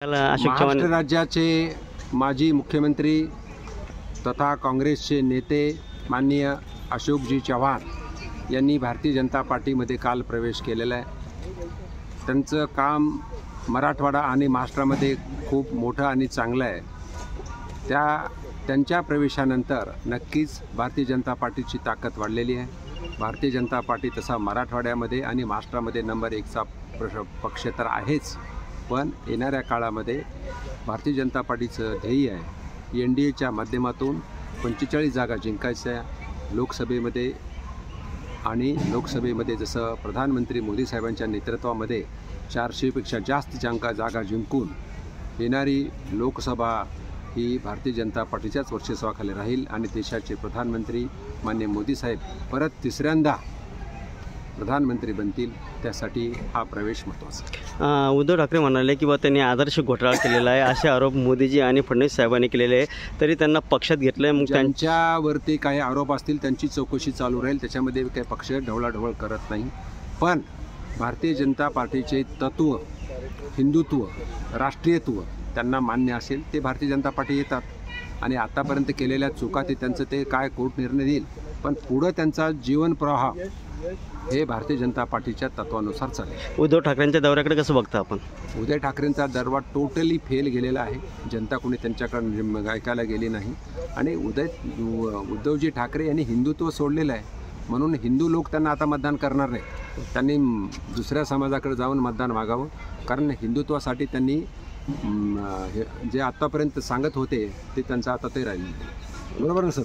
अशोक चव्हाण महाराष्ट्र राज्याचे माजी मुख्यमंत्री तथा काँग्रेसचे नेते माननीय अशोकजी चव्हाण यांनी भारतीय जनता पार्टीमध्ये काल प्रवेश केलेला आहे। त्यांचं काम मराठवाडा आणि महाराष्ट्रामध्ये खूप मोठं आणि चांगलं आहे। त्यांच्या प्रवेशानंतर नक्कीच भारतीय जनता पार्टीची ताकद वाढलेली आहे। भारतीय जनता पार्टी तसा मराठवाड्यामध्ये आणि महाराष्ट्रामध्ये नंबर 1चा पक्ष तर आहेच, पण येणाऱ्या काळामध्ये भारतीय जनता पार्टीचं ध्येय आहे NDAच्या माध्यमातून 45 जागा जिंकायच्या लोकसभेमध्ये। आणि लोकसभेमध्ये जसं प्रधानमंत्री मोदी साहेबांच्या नेतृत्वामध्ये 400पेक्षा जास्त जागा जिंकून येणारी लोकसभा ही भारतीय जनता पार्टीच्याच वर्चस्वाखाली राहील आणि देशाचे प्रधानमंत्री माननीय मोदी साहेब परत तिसऱ्यांदा प्रधानमंत्री बनतील। त्यासाठी हा प्रवेश महत्त्वाचा। उद्धव ठाकरे म्हणाले की त्यांनी आदर्श घोटाळा केलेला आहे असे आरोप मोदीजी आणि फडणवीस साहेबांनी केलेले आहे, तरी त्यांना पक्षात घेतलंय। मग त्यांच्यावरती काही आरोप असतील त्यांची चौकशी चालू राहील, त्याच्यामध्ये काही पक्ष ढवळाढवळ करत नाही। पण भारतीय जनता पार्टीचे तत्त्व, हिंदुत्व, राष्ट्रीयत्व त्यांना मान्य असेल ते भारतीय जनता पार्टी येतात आणि आतापर्यंत केलेल्या चुका ते काय कोर्ट निर्णय देईल, पण पुढं त्यांचा जीवन प्रवाह हे भारतीय जनता पार्टीच्या तत्वानुसार चालेल। उद्धव ठाकरेंच्या दौऱ्याकडे कसं बघता आपण? उद्धव ठाकरेंचा दौरा टोटली फेल गेलेला आहे। जनता कोणी त्यांच्याकडे ऐकायला गेली नाही आणि उद्धवजी ठाकरे यांनी हिंदुत्व सोडलेलं आहे, म्हणून हिंदू लोक त्यांना आता मतदान करणार नाही। त्यांनी दुसऱ्या समाजाकडे जाऊन मतदान मागावं, कारण हिंदुत्वासाठी त्यांनी जे आतापर्यंत सांगत होते ते त्यांचं आता ते राहिले। बरोबर ना सर?